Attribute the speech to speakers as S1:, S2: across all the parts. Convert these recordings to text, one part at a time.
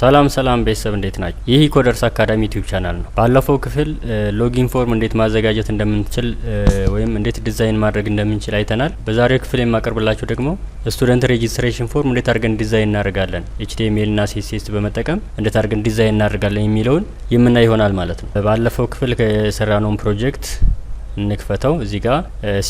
S1: ሰላም ቤተሰብ እንዴት ናችሁ? ይህ ኮደርስ አካዳሚ ዩቲዩብ ቻናል ነው። ባለፈው ክፍል ሎጊን ፎርም እንዴት ማዘጋጀት እንደምንችል ወይም እንዴት ዲዛይን ማድረግ እንደምንችል አይተናል። በዛሬው ክፍል የማቀርብላችሁ ደግሞ ስቱደንት ሬጂስትሬሽን ፎርም እንዴት አድርገን ዲዛይን እናደርጋለን፣ HTML እና CSS በመጠቀም እንዴት አድርገን ዲዛይን እናደርጋለን የሚለውን የምናይ ይሆናል ማለት ነው። ባለፈው ክፍል የሰራነውን ፕሮጀክት እንክፈተው። እዚህ ጋር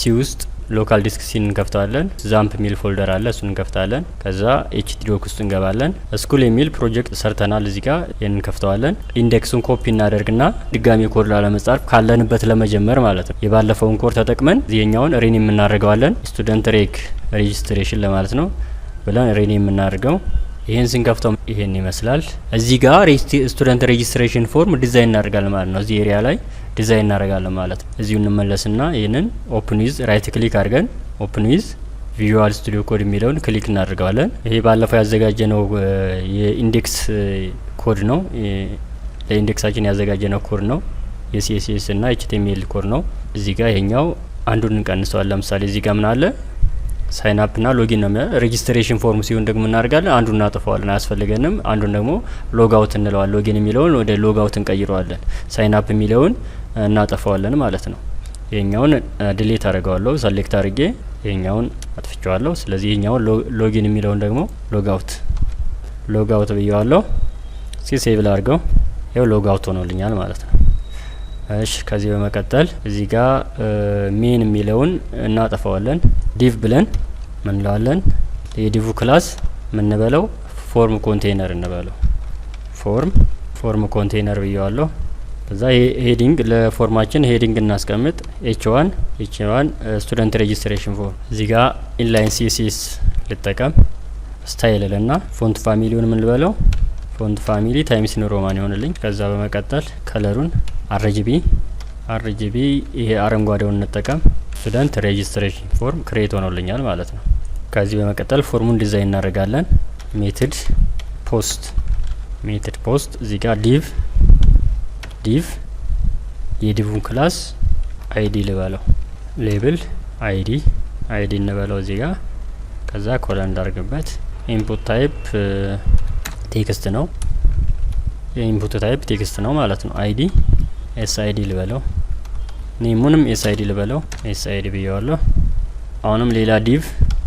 S1: ሲ ውስጥ ሎካል ዲስክ ሲን እንከፍታለን። ዛምፕ የሚል ፎልደር አለ፣ እሱን እንከፍታለን። ከዛ htdoc ውስጥ እንገባለን። ስኩል የሚል ፕሮጀክት ሰርተናል። እዚህ ጋር ይሄን እንከፍተዋለን። ኢንዴክሱን ኮፒ እናደርግና ድጋሚ ኮድ ላለመጻፍ ካለንበት ለመጀመር ማለት ነው የባለፈውን ኮድ ተጠቅመን እዚህኛውን ሬኒ የምናደርገዋለን። ስቱደንት ሬጂስትሬሽን ለማለት ነው ብለን ሬኒ የምናደርገው። ይሄን ስንከፍተው ይሄን ይመስላል። እዚህ ጋር ስቱደንት ሬጂስትሬሽን ፎርም ዲዛይን እናደርጋለን ማለት ነው። እዚህ ኤሪያ ላይ ዲዛይን እናደርጋለን ማለት ነው። እዚሁ እንመለስና ይሄንን ኦፕን ዊዝ ራይት ክሊክ አድርገን ኦፕን ዊዝ ቪዥዋል ስቱዲዮ ኮድ የሚለውን ክሊክ እናደርገዋለን። ይሄ ባለፈው ያዘጋጀነው የኢንዴክስ ኮድ ነው። ለኢንዴክሳችን ያዘጋጀነው ኮድ ነው። የሲኤስኤስ እና HTML ኮድ ነው። እዚህ ጋር ይሄኛው አንዱን እንቀንሰዋለን። ለምሳሌ እዚህ ጋር ምን አለ ሳይን አፕ እና ሎጊን ነው። ሬጂስትሬሽን ፎርም ሲሆን ደግሞ እናደርጋለን አንዱን እናጥፈዋለን፣ አያስፈልገንም። አንዱን ደግሞ ሎግ አውት እንለዋለን። ሎጊን የሚለውን ወደ ሎግ አውት እንቀይረዋለን። ሳይን አፕ የሚለውን እናጠፋዋለን ማለት ነው። ይሄኛውን ዲሊት አደርገዋለሁ ሰሌክት አድርጌ ይሄኛውን አጥፍቼዋለሁ። ስለዚህ ይሄኛውን ሎጊን የሚለውን ደግሞ ሎግ አውት ብየዋለሁ። እስኪ ሴቭ ላድርገው። ይሄው ሎግ አውት ሆኖልኛል ማለት ነው። እሺ ከዚህ በመቀጠል እዚህ ጋር ሜን የሚለውን እናጠፋዋለን። ዲቭ ብለን ምን እንለዋለን? የዲቭ ክላስ ምን እንበለው? ፎርም ኮንቴነር እንበለው። ፎርም ኮንቴነር ብየዋለሁ። ከዛ ሄዲንግ ለፎርማችን ሄዲንግ እናስቀምጥ። ኤች1 ስቱደንት ሬጂስትሬሽን ፎርም። እዚህ ጋር ኢንላይን CSS ልጠቀም። ስታይል ልና ፎንት ፋሚሊውን ምን ልበለው? ፎንት ፋሚሊ ታይምስ ኒው ሮማን ይሆንልኝ። ከዛ በመቀጠል ከለሩን RGB ይሄ አረንጓዴውን እንጠቀም። ስቱደንት ሬጂስትሬሽን ፎርም ክሬት ሆኖልኛል ማለት ነው። ከዚህ በመቀጠል ፎርሙን ዲዛይን እናደርጋለን። ሜትድ ፖስት እዚህ ጋር ዲቭ የዲቭን ክላስ ID ልበለው። ሌብል ID እንበለው እዚህ ጋር። ከዛ ኮለን እንዳርግበት። ኢንፑት ታይፕ ቴክስት ነው። የኢንፑት ታይፕ ቴክስት ነው ማለት ነው። ID SID ልበለው። ኔሙንም SID ልበለው። SID ብየዋለሁ። አሁንም ሌላ ዲቭ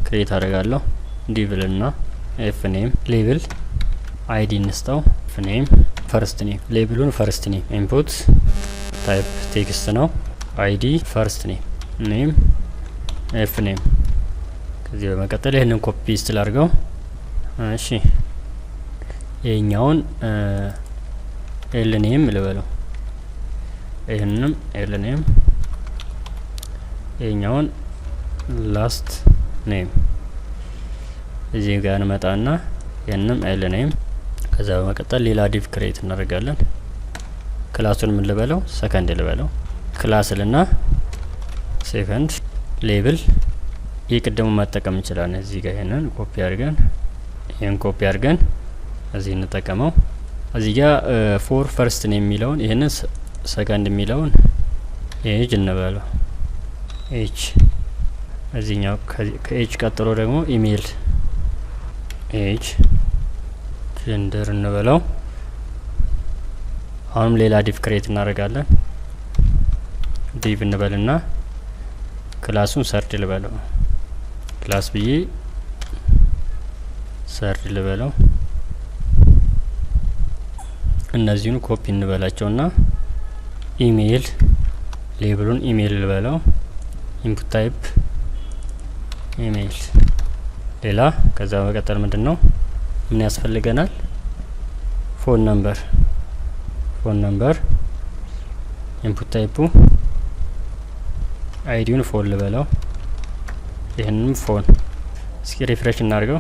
S1: ክሬት አደርጋለሁ። ዲቭ ልና fname ሌብል ID እንስጠው። fname ፈርስት ኔም ሌብሉን ፈርስት ኔም። ኢንፑት ታይፕ ቴክስት ነው። ID ፈርስት ኔም fname። ከዚህ በመቀጠል ይሄንን ኮፒ ፔስት ላድርገው። እሺ ይሄኛውን lname ልበለው። ይሄንንም lname ይሄኛውን ላስት ኔም እዚህ ጋር እንመጣና ይሄንንም lname። ከዛ በመቀጠል ሌላ ዲቭ ክሬት እናደርጋለን። ክላሱን ምን ልበለው? ሰከንድ ልበለው። ክላስ ልና ሴከንድ ሌብል ይቅድሙ መጠቀም እንችላለን። እዚህ ጋር ይሄንን ኮፒ አድርገን እዚህ እንጠቀመው። እዚህ ጋር ፎር ፈርስት ኔም የሚለውን ይሄንን ሰከንድ የሚለውን ኤጅ እንበለው። ኤጅ እዚህኛው ከኤጅ ቀጥሎ ደግሞ ኢሜል ኤጅ ጀንደር እንበለው። አሁንም ሌላ ዲቭ ክሬት እናደርጋለን። ዲቭ እንበልና ክላሱን ሰርድ ልበለው። ክላስ ብዬ ሰርድ ልበለው። እነዚህን ኮፒ እንበላቸውና ኢሜል ሌብሉን ኢሜል ልበለው። ኢንፑት ታይፕ ኢሜል ሌላ። ከዛ በመቀጠል ምንድነው ምን ያስፈልገናል? ፎን ነምበር ኢንፑት ታይፑ አይዲውን ፎን ልበለው። ይሄንንም ፎን። እስኪ ሪፍሬሽ እናድርገው።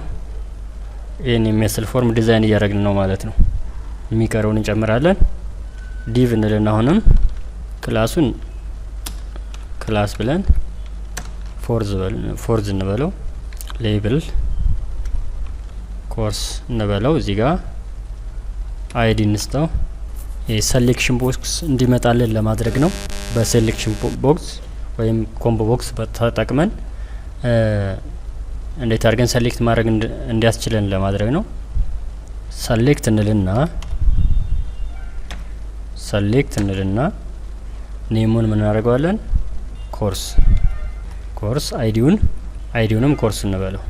S1: ይሄን የሚመስል ፎርም ዲዛይን እያደረግን ነው ማለት ነው። የሚቀረውን እንጨምራለን። ዲቭ እንልና አሁንም ክላሱን ክላስ ብለን ፎርዝ እንበለው። ሌብል ኮርስ እንበለው። እዚህ ጋር ID እንስጠው። የሴሌክሽን ቦክስ እንዲመጣልን ለማድረግ ነው። በሴሌክሽን ቦክስ ወይም ኮምቦ ቦክስ ተጠቅመን እንዴት አድርገን ሴሌክት ማድረግ እንዲያስችለን ለማድረግ ነው። ሰሌክት እንልና ኔሙን ምን እናደርገዋለን? ኮርስ አይዲውንም ኮርስ እንበለው።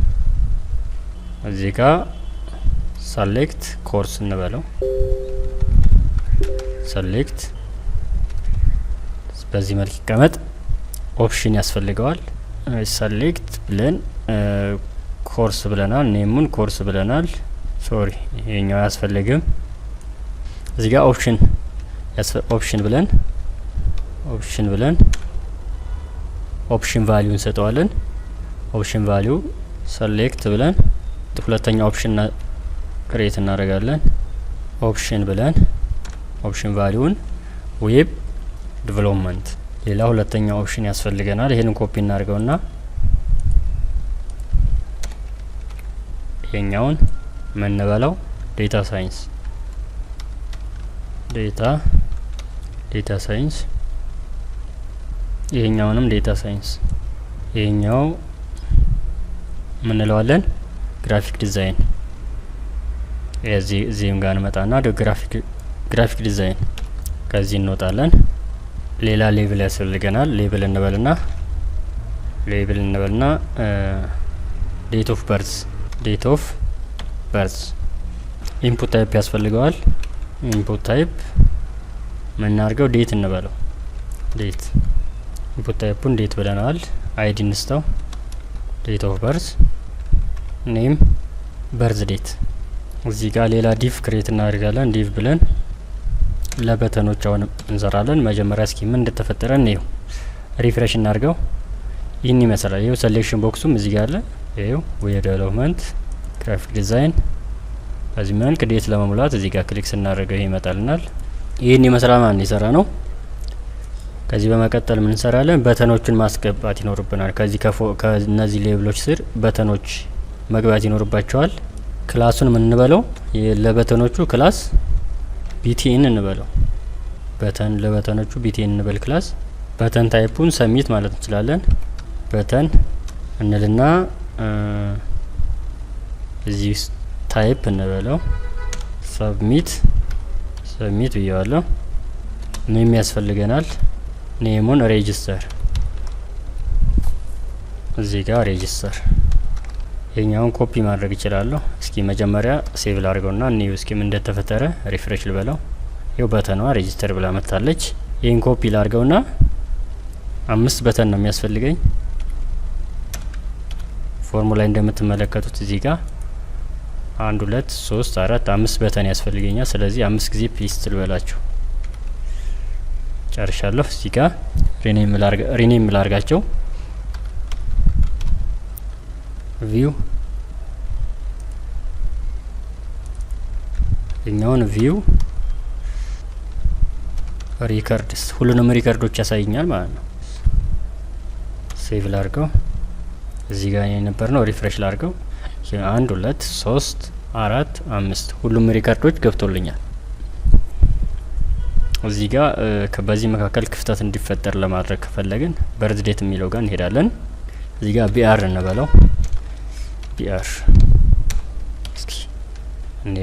S1: እዚህ ጋር ሰሌክት ኮርስ እንበለው። ሰሌክት በዚህ መልክ ይቀመጥ። ኦፕሽን ያስፈልገዋል። ሰሌክት ብለን ኮርስ ብለናል። ኔሙን ኮርስ ብለናል። ሶሪ ይሄኛው አያስፈልግም። እዚህ ጋር ኦፕሽን ብለን ኦፕሽን ቫልዩ እንሰጠዋለን። ኦፕሽን ቫልዩ ሰሌክት ብለን ሁለተኛ ኦፕሽን ክሬት እናደርጋለን። ኦፕሽን ብለን ኦፕሽን ቫልዩን ዌብ ዲቨሎፕመንት ሌላ ሁለተኛ ኦፕሽን ያስፈልገናል። ይሄንን ኮፒ እናድርገውና ይሄኛውን ምን እንበለው? ዴታ ሳይንስ ይሄኛውንም ዴታ ሳይንስ ይሄኛው ምን እንለዋለን? ግራፊክ ዲዛይን። እዚህም ጋር እንመጣና ግራፊክ ዲዛይን ከዚህ እንወጣለን። ሌላ ሌብል ያስፈልገናል። ሌብል እንበልና ዴት ኦፍ በርዝ ኢንፑት ታይፕ ያስፈልገዋል። ኢንፑት ታይፕ ምናርገው? ዴት እንበለው። ዴት ኢንፑት ታይፑን ዴት ብለናል። አይዲ እንስተው ዴት ኦፍ በርዝ ኔም በርዝ ዴት። እዚህ ጋር ሌላ ዲቭ ክሬት እናደርጋለን። ዲቭ ብለን ለበተኖች አሁን እንሰራለን። መጀመሪያ እስኪ ምን እንደተፈጠረ ነው ሪፍሬሽ እናርገው። ይህን ይመስላል። ይሄው ሴሌክሽን ቦክሱም እዚህ ጋር አለ። ይሄው ዌብ ዴቨሎፕመንት ግራፊክ ዲዛይን በዚህ መልክ ዴት ለመሙላት እዚህ ጋር ክሊክ ስናደርገው ይመጣልናል። ይህን ይመስላል ማለት የሰራ ነው። ከዚህ በመቀጠል ምን እንሰራለን? በተኖችን ማስገባት ይኖርብናል። ከነዚህ ሌብሎች ስር በተኖች መግባት ይኖርባቸዋል። ክላሱን ምን እንበለው? ለበተኖቹ ክላስ ቢቲኤን እንበለው። ለበተኖቹ ቢቲኤን እንበል ክላስ። በተን ታይፑን ሰሚት ማለት እንችላለን። በተን እንልና እዚህ ታይፕ እንበለው። ሰብሚት ብየዋለሁ። ኔም ያስፈልገናል። ኔሙን ሬጅስተር እዚህ ጋር ሬጅስተር። ይሄኛውን ኮፒ ማድረግ ይችላለሁ። እስኪ መጀመሪያ ሴቭ ላድርገውና ኒው እስኪ ምን እንደተፈጠረ ሪፍሬሽ ልበለው። ይኸው በተኗ ሬጅስተር ብላ መጣለች። ይሄን ኮፒ ላድርገውና 5 በተን ነው የሚያስፈልገኝ። ፎርሙላ እንደምትመለከቱት እዚህ ጋር 1 2 3 4 5 በተን ያስፈልገኛል። ስለዚህ 5 ጊዜ ፔስት ልበላችሁ። ጨርሻለሁ። እዚህ ጋር ሪኔም ላርጋቸው። ቪው እኛውን ቪው ሪከርድስ ሁሉንም ሪከርዶች ያሳየኛል ማለት ነው። ሴቭ ላርገው። እዚህ ጋር የነበር ነው። ሪፍሬሽ ላርገው። 1 2 3 4 5 ሁሉም ሪከርዶች ገብቶልኛል። እዚህ ጋር በዚህ መካከል ክፍተት እንዲፈጠር ለማድረግ ከፈለግን በርዝ ዴት የሚለው ጋር እንሄዳለን። እዚህ ጋር ቢአር እንበለው። ቢአር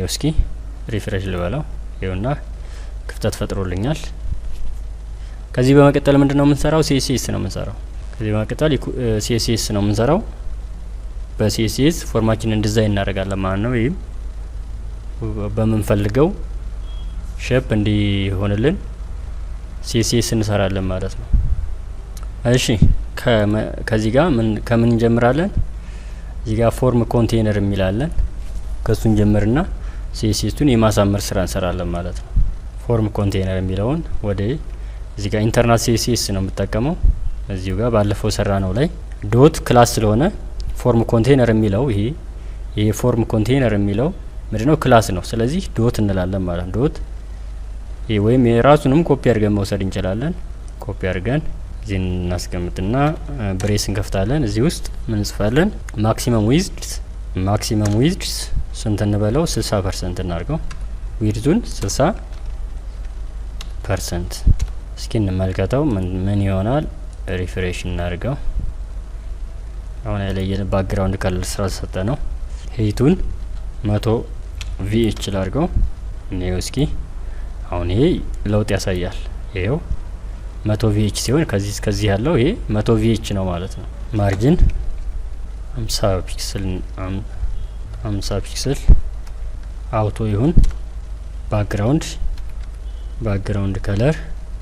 S1: እስኪ ሪፍሬሽ ልበለው። ይኸውና ክፍተት ፈጥሮልኛል። ከዚህ በመቀጠል ምንድነው የምንሰራው? ሲኤስኤስ ነው የምንሰራው። ከዚህ በመቀጠል ሲኤስኤስ ነው የምንሰራው። በሲኤስኤስ ፎርማችንን ዲዛይን እናደርጋለን ማለት ነው። ይህም በምንፈልገው ሼፕ እንዲሆንልን ሲኤስኤስ እንሰራለን ማለት ነው። እሺ ከዚህ ጋር ከምን እንጀምራለን? እዚህ ጋር ፎርም ኮንቴነር የሚላለን ከሱን ጀምርና ሲኤስኤሱን የማሳመር ስራ እንሰራለን ማለት ነው። ፎርም ኮንቴነር የሚለውን ወደ እዚህ ጋር ኢንተርናል ሲኤስኤስ ነው የምጠቀመው። እዚሁ ጋር ባለፈው ሰራ ነው ላይ ዶት ክላስ ስለሆነ ፎርም ኮንቴነር የሚለው ይሄ ፎርም ኮንቴነር የሚለው ምንድነው? ክላስ ነው። ስለዚህ ዶት እንላለን ማለት ነው። ዶት ወይም የራሱንም ኮፒ አድርገን መውሰድ እንችላለን። ኮፒ አድርገን እዚህ እናስቀምጥና ብሬስ እንከፍታለን። እዚህ ውስጥ ምን እንጽፋለን? ማክሲመም ዊድዝ ስንት እንበለው? 60% እናድርገው። ዊድዙን 60%። እስኪ እንመልከተው ምን ይሆናል። ሪፍሬሽ እናድርገው። አሁን ያለየን ባክግራውንድ ከለር ስራ ተሰጠ ነው። ሄይቱን 100 ቪኤች ላድርገው ነው። እስኪ አሁን ይሄ ለውጥ ያሳያል። ይሄው 100 ቪኤች ሲሆን ከዚህ እስከዚህ ያለው ይሄ 100 ቪኤች ነው ማለት ነው። ማርጂን 50 ፒክስል 50 ፒክስል አውቶ ይሁን። ባክግራውንድ ከለር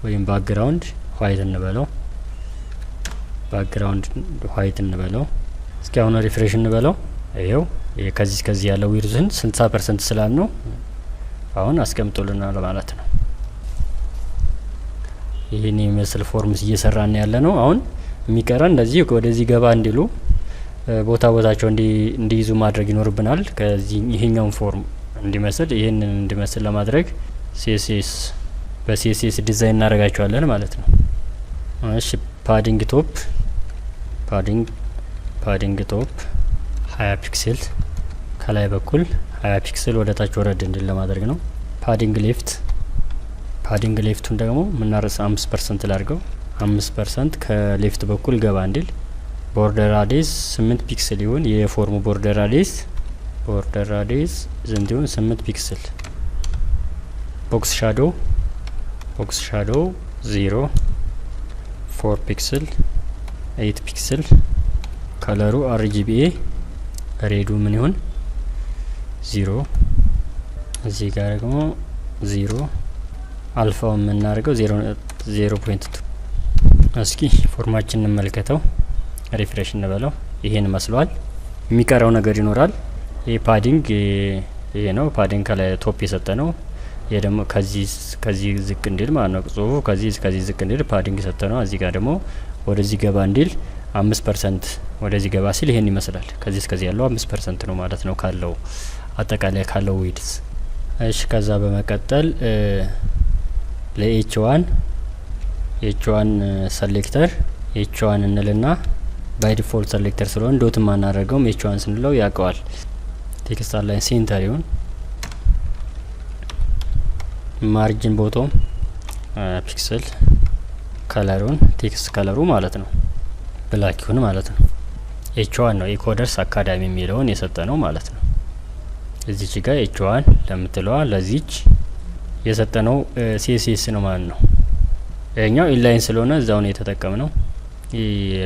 S1: ወይም ባክግራውንድ ዋይት እንበለው። ባክግራውንድ ዋይት እንበለው። እስኪ አሁን ሪፍሬሽ እንበለው። ይሄው ከዚህ እስከዚህ ያለው ዊድዙን 60% ስላል ነው አሁን አስቀምጦልናል ማለት ነው። ይሄን የሚመስል ፎርምስ እየሰራን ያለ ነው። አሁን የሚቀረን እንደዚህ ወደዚህ ገባ እንዲሉ ቦታቸው እንዲይዙ ማድረግ ይኖርብናል። ከዚህ ይሄኛውን ፎርም እንዲመስል ይሄንን እንዲመስል ለማድረግ ሲኤስኤስ በሲኤስኤስ ዲዛይን እናደርጋቸዋለን ማለት ነው። እሺ ፓዲንግ ቶፕ 20 ፒክስል ከላይ በኩል 20 ፒክስል ወደ ታች ወረድ እንዲል ለማድረግ ነው። ፓዲንግ ሌፍቱን ደግሞ ምናረስ 5% ላድርገው። 5% ከሌፍት በኩል ገባ እንዲል። ቦርደር ራዲየስ 8 ፒክስል ይሁን። የፎርሙ ቦርደር ራዲየስ ዘንድ ይሁን 8 ፒክስል። ቦክስ ሻዶው 0 4 ፒክስል 8 ፒክስል። ከለሩ RGBA ሬዱ ምን ይሁን 0። እዚህ ጋር ደግሞ 0 አልፋው የምናደርገው 0.2። እስኪ ፎርማችን እንመልከተው። ሪፍሬሽ እንበለው። ይሄን መስሏል። የሚቀረው ነገር ይኖራል። ይሄ ፓዲንግ ይሄ ነው። ፓዲንግ ከላይ ቶፕ የሰጠ ነው። ይሄ ደግሞ ከዚህ ዝቅ እንዲል ማለት ነው። ጽሁፉ ከዚህ ዝቅ እንዲል ፓዲንግ የሰጠ ነው። እዚህ ጋር ደግሞ ወደዚህ ገባ እንዲል 5% ወደዚህ ገባ ሲል ይሄን ይመስላል። ከዚህ እስከዚህ ያለው 5% ነው ማለት ነው ካለው አጠቃላይ ካለው ዊድዝ። እሺ ከዛ በመቀጠል ለኤች1 ሰሌክተር ኤች1 እንልና ባይ ዲፎልት ሰሌክተር ስለሆነ ዶት ማናደርገውም ኤች1 ስንለው ያውቀዋል። ቴክስት አላይን ሴንተር ይሁን። ማርጂን ቦቶም ፒክስል ከለሩን ቴክስት ከለሩ ማለት ነው ብላክ ይሁን ማለት ነው። ኤች1 ነው ኢኮደርስ አካዳሚ የሚለውን የሰጠ ነው ማለት ነው። እዚች ጋር ኤች1 ለምትለዋ ለዚች የሰጠ ነው ሲኤስኤስ ነው ማለት ነው። ይሄኛው ኢንላይን ስለሆነ እዛው ነው የተጠቀምነው።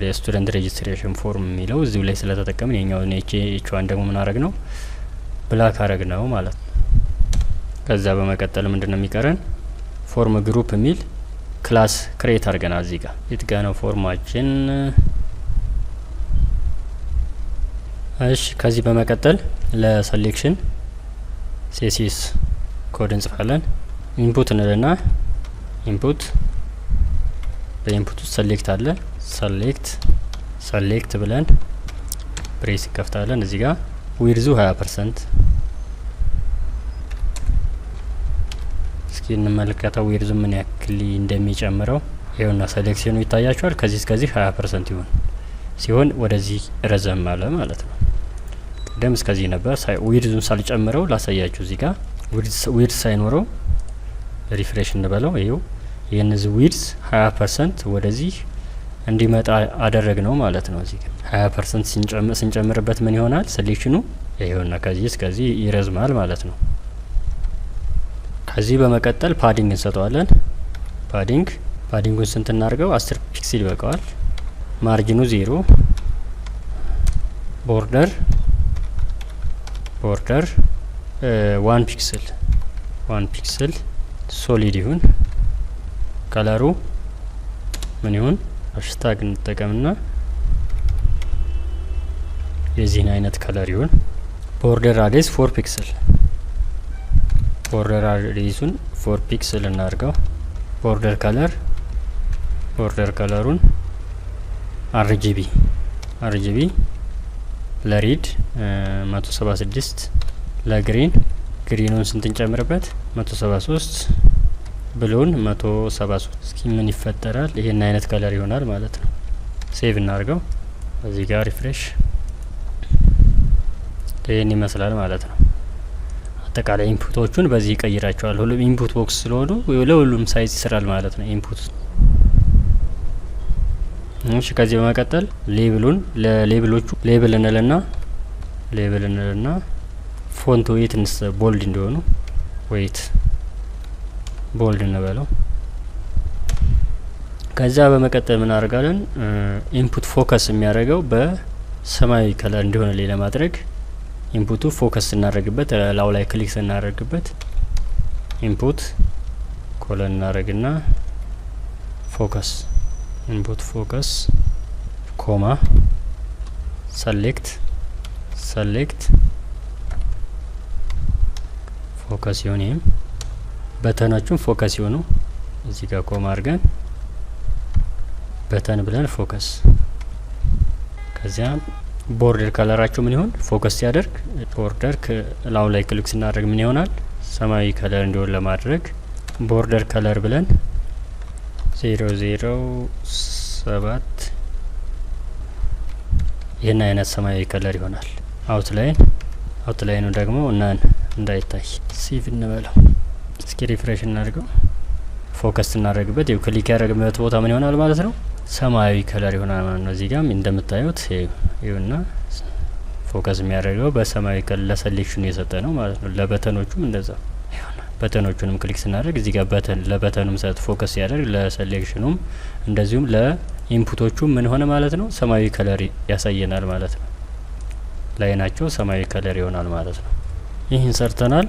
S1: የስቱደንት ሬጂስትሬሽን ፎርም የሚለው እዚሁ ላይ ስለተጠቀምን የኛው ኤች1 ደግሞ ምን አረግ ነው ብላክ አረግ ነው ማለት ነው። ከዛ በመቀጠል ምንድነው የሚቀረን ፎርም ግሩፕ የሚል ክላስ ክሬት አድርገናል። እዚህ ጋር የትጋ ነው ፎርማችን። እሺ ከዚህ በመቀጠል ለሴሌክሽን ሲኤስኤስ ኮድ እንጽፋለን። ኢንፑት እንልና ኢንፑት በኢንፑት ውስጥ ሰሌክት አለ። ሰሌክት ብለን ብሬስ እንከፍታለን። እዚህ ጋር ዊድዙ 20%። እስኪ እንመለከተው ዊድዙ ምን ያክል እንደሚጨምረው። ይኸውና ሴሌክሽኑ ይታያችኋል። ከዚህ እስከዚህ 20% ሲሆን ወደዚህ ረዘም አለ ማለት ነው። ቅድም እስከዚህ ነበር። ዊድዙን ሳልጨምረው ላሳያችሁ። እዚህ ጋር ዊድዝ ሳይኖረው ሪፍሬሽ እንበለው። ይኸው የነዚህ ዊድዝ 20% ወደዚህ እንዲመጣ አደረግ ነው ማለት ነው። እዚህ ጋር 20% ስንጨምርበት ምን ይሆናል? ሴሌክሽኑ ይኸውና ከዚህ እስከዚህ ይረዝማል ማለት ነው። ከዚህ በመቀጠል ፓዲንግ እንሰጠዋለን። ፓዲንጉን ስንት እናድርገው? 10 ፒክስል ይበቃዋል። ማርጂኑ 0። ቦርደር 1 ፒክስል ሶሊድ ይሁን። ከለሩ ምን ይሁን? ሃሽታግ እንጠቀምና የዚህን አይነት ከለር ይሁን። ቦርደር ራዲየስ 4 ፒክስል ቦርደር ራዲየሱን 4 ፒክስል እናድርገው። ቦርደር ከለሩን RGB ለሪድ 176 ለግሪኑን ስንት እንጨምርበት? 173 ብሉን 173። እስኪ ምን ይፈጠራል? ይሄን አይነት ከለር ይሆናል ማለት ነው። ሴቭ እናድርገው። እዚህ ጋር ሪፍሬሽ ይሄን ይመስላል ማለት ነው። አጠቃላይ ኢንፑቶቹን በዚህ ይቀይራቸዋል። ሁሉም ኢንፑት ቦክስ ስለሆኑ ለሁሉም ሳይዝ ይሰራል ማለት ነው ኢንፑት። እሺ ከዚህ በመቀጠል ሌብሉን ለሌብሎቹ ሌብል እንልና የፎንት ዌይትንስ ቦልድ እንዲሆኑ ዌይት ቦልድ እንበለው። ከዛ በመቀጠል ምን አደርጋለን? ኢንፑት ፎከስ የሚያደርገው በሰማያዊ ከለር እንዲሆን ለማድረግ ኢንፑቱ ፎከስ እናደርግበት ላው ላይ ክሊክ እናደርግበት ኢንፑት ኮለን እናደርግና ፎከስ ኢንፑት ፎከስ ኮማ ሰሌክት ፎከስ ይሁን። ይሄም በተኖቹም ፎከስ ይሆኑ። እዚህ ጋር ኮማ አድርገን በተን ብለን ፎከስ። ከዚያ ቦርደር ከለራቸው ምን ይሆን? ፎከስ ሲያደርግ ቦርደር ላው ላይ ክሊክ ስናደርግ ምን ይሆናል? ሰማያዊ ከለር እንዲሆን ለማድረግ ቦርደር ከለር ብለን 007 ይህን አይነት ሰማያዊ ከለር ይሆናል። አውትላይኑ ደግሞ እናን እንዳይታይ ሲቭ እንበለው። እስኪ ሪፍሬሽ እናድርገው። ፎከስ እናደርግበት ይው ክሊክ ያደረግበት ቦታ ምን ይሆናል ማለት ነው? ሰማያዊ ከለር ይሆናል ማለት ነው። እዚህ ጋም እንደምታዩት ይውና ፎከስ የሚያደርገው በሰማያዊ ከለር ለሴሌክሽኑ የሰጠ ነው ማለት ነው። ለበተኖቹም እንደዛ ይሆናል። በተኖቹንም ክሊክ ስናደርግ እዚህ ጋር በተን ለበተኑም ሰጥ ፎከስ ያደርግ ለሴሌክሽኑም እንደዚሁም ለኢንፑቶቹ ምን ሆነ ማለት ነው? ሰማያዊ ከለር ያሳየናል ማለት ነው። ላይናቸው ሰማያዊ ከለር ይሆናል ማለት ነው። ይህን ሰርተናል።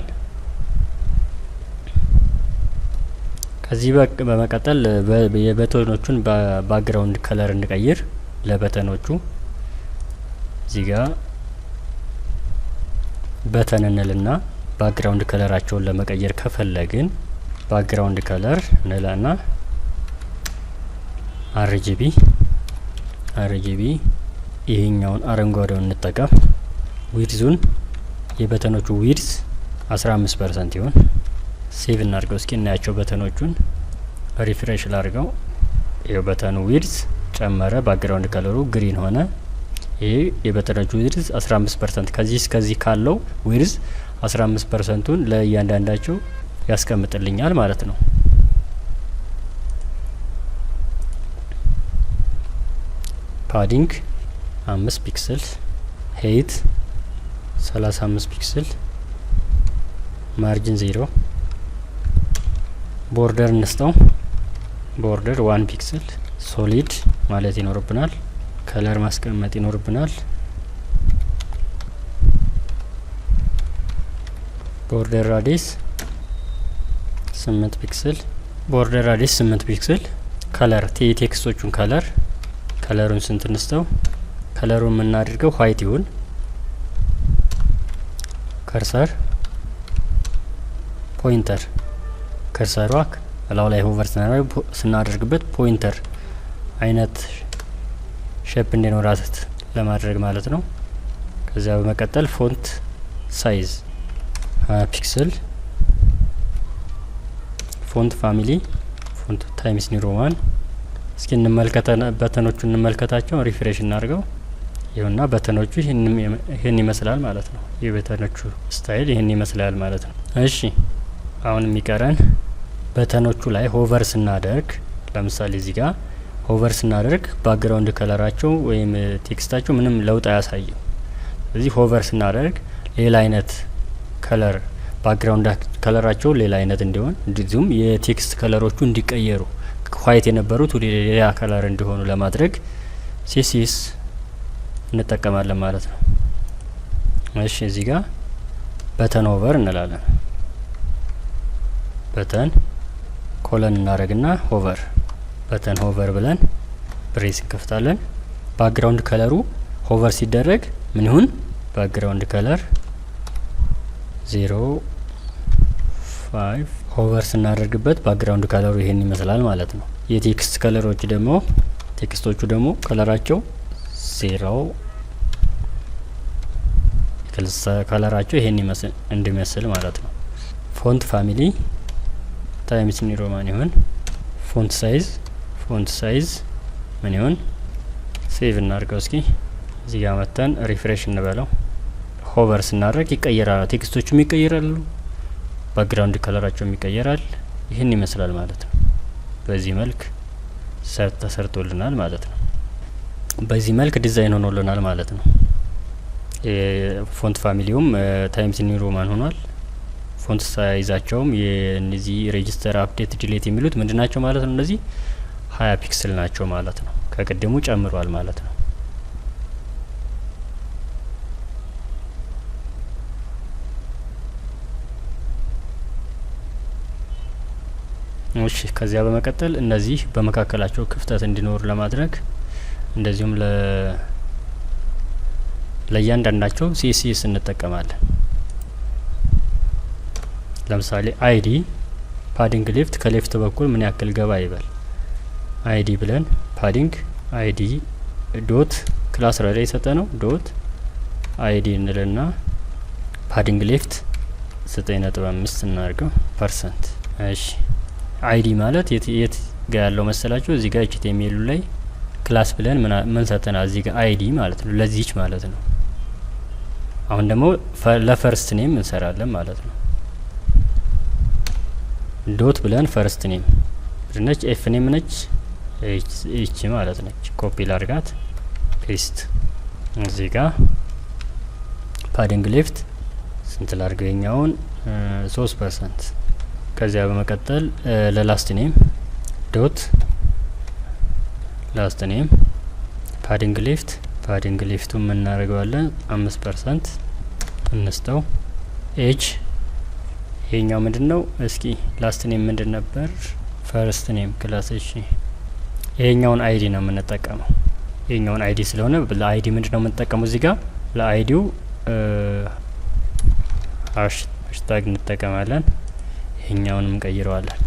S1: ከዚህ በመቀጠል የበተኖቹን ባክግራውንድ ከለር እንቀይር። ለበተኖቹ እዚህ ጋር በተን እንልና ባክግራውንድ ከለራቸውን ለመቀየር ከፈለግን ባክግራውንድ ከለር እንላና አርጂቢ ይሄኛውን አረንጓዴውን እንጠቀም። ዊድዙን የበተኖቹ ዊድዝ 15% ይሁን። ሴቭ እናድርገው። እስኪ እናያቸው በተኖቹን። ሪፍሬሽ ላድርገው። ይሄው በተኑ ዊድዝ ጨመረ፣ ባክግራውንድ ከለሩ ግሪን ሆነ። ይሄ የበተኖቹ ዊድዝ 15% ከዚህ እስከዚህ ካለው ዊድዝ 15%ን ለእያንዳንዳቸው ያስቀምጥልኛል ማለት ነው። ፓዲንግ 5 ፒክስል፣ ሄይት 35 ፒክስል፣ ማርጂን 0፣ ቦርደር እንስጠው። ቦርደር 1 ፒክስል፣ ሶሊድ ማለት ይኖርብናል። ከለር ማስቀመጥ ይኖርብናል። ቦርደር ራዲየስ 8 ፒክስል፣ ቦርደር ራዲየስ 8 ፒክስል። ከለር ቴክስቶቹን ከለሩን ስንት እንስተው? ከለሩን የምናደርገው ዋይት ይሁን። ከርሰር ፖይንተር ከርሰሯ ላው ላይ ሆቨር ስናደርግበት ፖይንተር አይነት ሼፕ እንዲኖራት ለማድረግ ማለት ነው። ከዚያ በመቀጠል ፎንት ሳይዝ 20 ፒክስል፣ ፎንት ፋሚሊ ፎንት ታይምስ ኒው ሮማን። እስኪ በተኖቹን እንመልከታቸው። ሪፍሬሽ እናድርገው። ይሁንና በተኖቹ ይሄን ይመስላል ማለት ነው። የበተኖቹ ስታይል ይሄን ይመስላል ማለት ነው። እሺ አሁን የሚቀረን በተኖቹ ላይ ሆቨር ስናደርግ፣ ለምሳሌ እዚህ ጋር ሆቨር ስናደርግ ባክግራውንድ ከለራቸው ወይም ቴክስታቸው ምንም ለውጥ አያሳይም። ስለዚህ ሆቨር ስናደርግ ሌላ አይነት ከለር ባክግራውንድ ከለራቸው ሌላ አይነት እንዲሆን እንደዚሁም የቴክስት ከለሮቹ እንዲቀየሩ ዋይት የነበሩት ወደ ሌላ ከለር እንዲሆኑ ለማድረግ ሲሲስ እንጠቀማለን ማለት ነው። እሺ እዚህ ጋር በተን ሆቨር እንላለን። በተን ኮለን እናደርግና ሆቨር በተን ሆቨር ብለን ብሬስ እንከፍታለን። ባክግራውንድ ከለሩ ሆቨር ሲደረግ ምን ይሁን? ባክግራውንድ ከለር 05 ሆቨር ስናደርግበት ባክግራውንድ ከለሩ ይሄን ይመስላል ማለት ነው። የቴክስት ከለሮች ደግሞ ቴክስቶቹ ደግሞ ከለራቸው 0 ከለራቸው ይሄን እንዲመስል ማለት ነው። ፎንት ፋሚሊ ታይምስ ኒው ሮማን ይሁን። ፎንት ሳይዝ ምን ይሁን? ሴቭ እናድርገው። እስኪ እዚህ ጋር መተን ሪፍሬሽ እንበለው። ሆቨር ስናደርግ ይቀየራል፣ ቴክስቶቹም ይቀየራሉ፣ ባክግራውንድ ከለራቸውም ይቀየራል። ይህን ይመስላል ማለት ነው። በዚህ መልክ ተሰርቶልናል ማለት ነው። በዚህ መልክ ዲዛይን ሆኖልናል ማለት ነው። ፎንት ፋሚሊውም ታይምስ ኒው ሮማን ሆኗል። ፎንት ሳይዛቸውም የነዚህ ሬጂስተር አፕዴት ዲሌት የሚሉት ምንድናቸው ማለት ነው? እነዚህ 20 ፒክስል ናቸው ማለት ነው። ከቅድሙ ጨምሯል ማለት ነው። እሺ ከዚያ በመቀጠል እነዚህ በመካከላቸው ክፍተት እንዲኖር ለማድረግ እንደዚሁም ለእያንዳንዳቸው ሲኤስኤስ እንጠቀማለን። ለምሳሌ አይዲ ፓዲንግ ሌፍት ከሌፍት በኩል ምን ያክል ገባ ይበል አይዲ ብለን ፓዲንግ አይዲ ዶት ክላስ ላይ የሰጠ ነው ዶት አይዲ እንልና ፓዲንግ ሌፍት 9.5 እናርገው ፐርሰንት። እሺ አይዲ ማለት የት ጋር ያለው መሰላችሁ? እዚህ ጋር ኤችቲኤምኤል ላይ ክላስ ብለን ምን ሰጠና እዚህ ጋር አይዲ ማለት ነው ለዚህች ማለት ነው። አሁን ደግሞ ለፈርስት ኔም እንሰራለን ማለት ነው። ዶት ብለን ፈርስት ኔም ነች ኤፍ ኔም ነች እቺ ማለት ነች። ኮፒ ላርጋት ፔስት እዚህ ጋር ፓዲንግ ሌፍት ስንት ላርገኛውን 3%። ከዚያ በመቀጠል ለላስት ኔም ዶት ላስት ኔም ፓዲንግ ሌፍቱ ምን እናደርገዋለን 5% እንስተው። ኤጅ ይሄኛው ምንድነው? እስኪ ላስት ኔም ምንድን ነበር? ፈርስት ኔም ክላስ። እሺ ይሄኛውን አይዲ ነው የምንጠቀመው። ይሄኛውን አይዲ ስለሆነ ለአይዲ ምንድነው የምንጠቀመው? እዚህ ጋር ለአይዲው ሃሽታግ እንጠቀማለን። ይሄኛውንም ቀይረዋለን።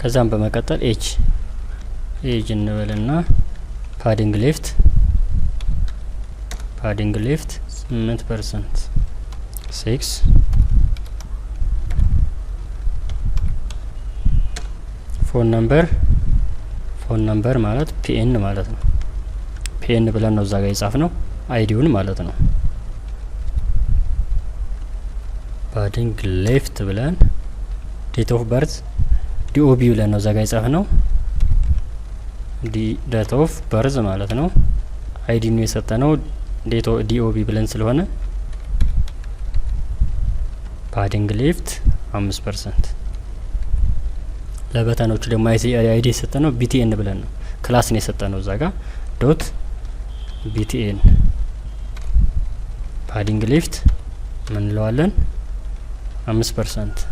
S1: ከዛም በመቀጠል ኤጅ እንበልና ፓዲንግ ሌፍት 8% 6 ፎን ነምበር ማለት ፒኤን ማለት ነው። ፒኤን ብለን ነው እዛ ጋር የጻፍ ነው አይዲውን ማለት ነው። ፓዲንግ ሌፍት ብለን ዴት ኦፍ በርዝ ዲኦቢ ብለን ነው እዛ ጋር የጻፍ ነው ዴት ኦፍ በርዝ ማለት ነው። አይዲ ነው የሰጠ ነው ዲኦቢ ብለን ስለሆነ ፓዲንግ ሌፍት 5%። ለበተኖቹ ደግሞ አይዲ የሰጠ ነው ቢቲኤን ብለን ነው ክላስ ነው የሰጠ ነው እዛ ጋር ዶት ቢቲኤን ፓዲንግ ሌፍት ምን እንለዋለን 5%።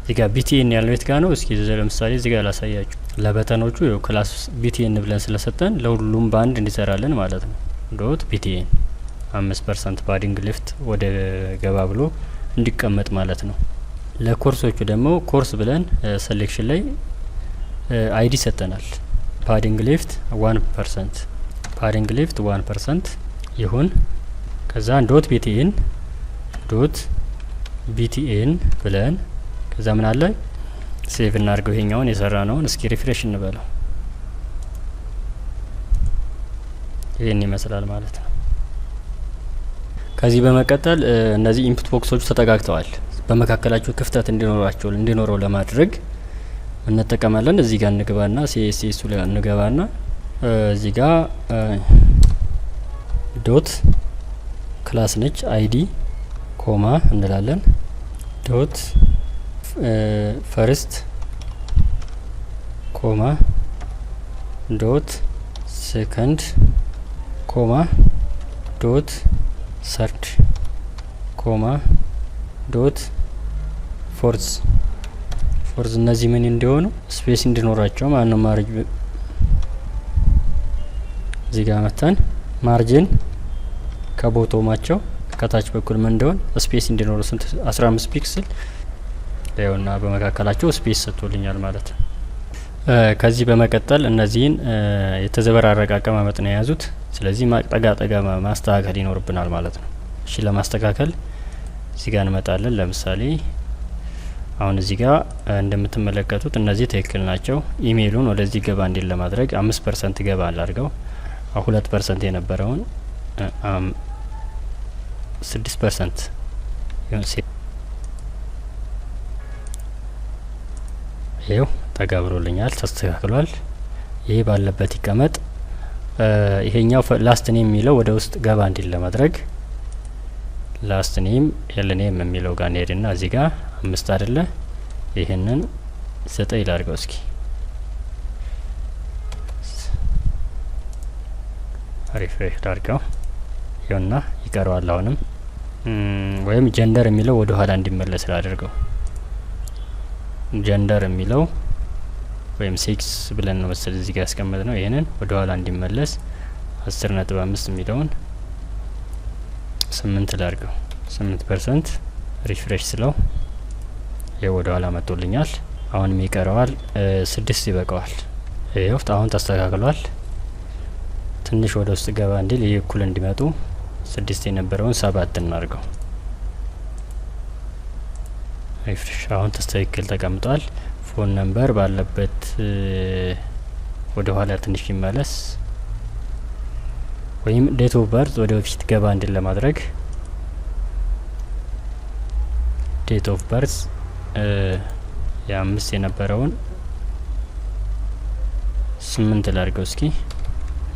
S1: እዚህ ጋር ቢቲኤን ያለው የት ጋር ነው? እስኪ ለምሳሌ እዚህ ጋር ላሳያችሁ። ለበተኖቹ ያው ክላስ ቢቲኤን ብለን ስለሰጠን ለሁሉም ባንድ እንዲሰራለን ማለት ነው። ዶት ቢቲኤን 5% ፓዲንግ ሌፍት ወደ ገባ ብሎ እንዲቀመጥ ማለት ነው። ለኮርሶቹ ደግሞ ኮርስ ብለን ሴሌክሽን ላይ አይዲ ሰጠናል። ፓዲንግ ሌፍት 1% ይሁን። ከዛ ዶት ቢቲኤን ብለን ከዛ ምን አለ ሴቭ እናድርገው። ይሄኛውን የሰራ ነውን እስኪ ሪፍሬሽ እንበለው። ይሄን ይመስላል ማለት ነው። ከዚህ በመቀጠል እነዚህ ኢንፑት ቦክሶቹ ተጠጋግተዋል። በመካከላቸው ክፍተት እንዲኖረው ለማድረግ እንጠቀማለን። እዚህ ጋር እንገባና ሲኤስኤስ ላይ እንገባና እዚህ ጋር ዶት ክላስ ነች አይዲ ኮማ እንላለን ዶት ፈርስት ኮማ ዶት ሴከንድ ኮማ ዶት ሰርድ ኮማ ዶት ፎርዝ እነዚህ ምን እንዲሆኑ ስፔስ እንዲኖራቸው ማለት ነው። እዚህ ጋር መተን ማርጂን ከቦቶማቸው ከታች በኩል ምን እንደሆን ስፔስ እንዲኖሩ ስንት 15 ፒክስል ያውና በመካከላቸው ስፔስ ሰጥቶልኛል ማለት ነው። ከዚህ በመቀጠል እነዚህን የተዘበራረቀ አቀማመጥ ነው የያዙት። ስለዚህ ጠጋ ማስተካከል ይኖርብናል ማለት ነው። እሺ ለማስተካከል እዚህ ጋር እንመጣለን። ለምሳሌ አሁን እዚህ ጋር እንደምትመለከቱት እነዚህ ትክክል ናቸው። ኢሜይሉን ወደዚህ ገባ እንዲል ለማድረግ 5% ገባ አላርገው 2% የነበረውን 6% ይሄው ጠጋ ብሎልኛል፣ ተስተካክሏል። ይሄ ባለበት ይቀመጥ። ይሄኛው ላስት ኔም የሚለው ወደ ውስጥ ገባ እንዲል ለማድረግ ላስት ኔም ኤልኔም የሚለው ጋር እንሄድና እዚህ ጋር 5 አይደለ ይሄንን 9 ላድርገው እስኪ ሪፍሬሽ ላድርገው ይኸውና ይቀረዋል አሁንም ወይም ጀንደር የሚለው ወደ ኋላ እንዲመለስ ላድርገው ጀንደር የሚለው ወይም 6 ብለን ነው መሰል እዚህ ጋር ያስቀመጥ ነው ይሄንን ወደ ኋላ እንዲመለስ 10.5 የሚለውን 8 ላድርገው 8% ሪፍሬሽ ስለው ይሄ ወደ ኋላ መጥቶልኛል አሁንም ይቀረዋል 6 ይበቃዋል ይሄው አሁን ተስተካክሏል ትንሽ ወደ ውስጥ ገባ እንዲል ይሄ እኩል እንዲመጡ 6 የነበረውን 7 እናርገው ሪፍሬሽ አሁን ተስተካክል ተቀምጧል ፎን ነምበር ባለበት ወደ ኋላ ትንሽ ይመለስ ወይም ዴት ኦፍ በርዝ ወደ ፊት ገባ እንዲል ለማድረግ ዴት ኦፍ በርዝ የ5 የነበረውን 8 ላድርገው እስኪ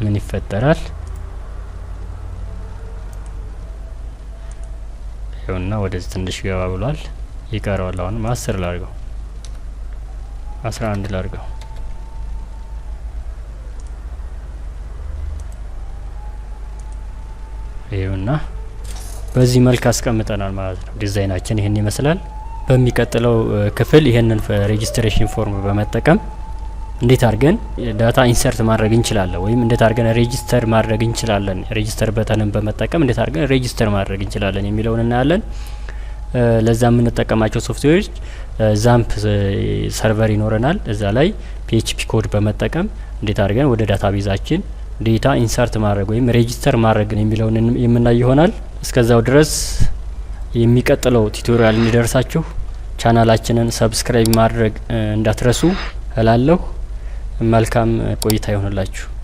S1: ምን ይፈጠራል ይኸውና ወደዚህ ትንሽ ገባ ብሏል ይቀረዋል አሁንም 10 ላድርገው 11 ላድርገው ይኸውና በዚህ መልክ አስቀምጠናል ማለት ነው ዲዛይናችን ይሄን ይመስላል በሚቀጥለው ክፍል ይሄንን ሬጂስትሬሽን ፎርም በመጠቀም እንዴት አድርገን ዳታ ኢንሰርት ማድረግ እንችላለን ወይም እንዴት አድርገን ሬጂስተር ማድረግ እንችላለን ሬጂስተር በተንን በመጠቀም እንዴት አድርገን ሬጂስተር ማድረግ እንችላለን የሚለውን እናያለን ለዛ የምንጠቀማቸው ሶፍትዌሮች ዛምፕ ሰርቨር ይኖረናል እዛ ላይ PHP ኮድ በመጠቀም እንዴት አድርገን ወደ ዳታቤዛችን ዴታ ኢንሰርት ማድረግ ወይም ሬጂስተር ማድረግ የሚለውን የምናይ ይሆናል እስከዛው ድረስ የሚቀጥለው ቱቶሪያል እንዲደርሳችሁ ቻናላችንን ሰብስክራይብ ማድረግ እንዳትረሱ እላለሁ መልካም ቆይታ ይሆንላችሁ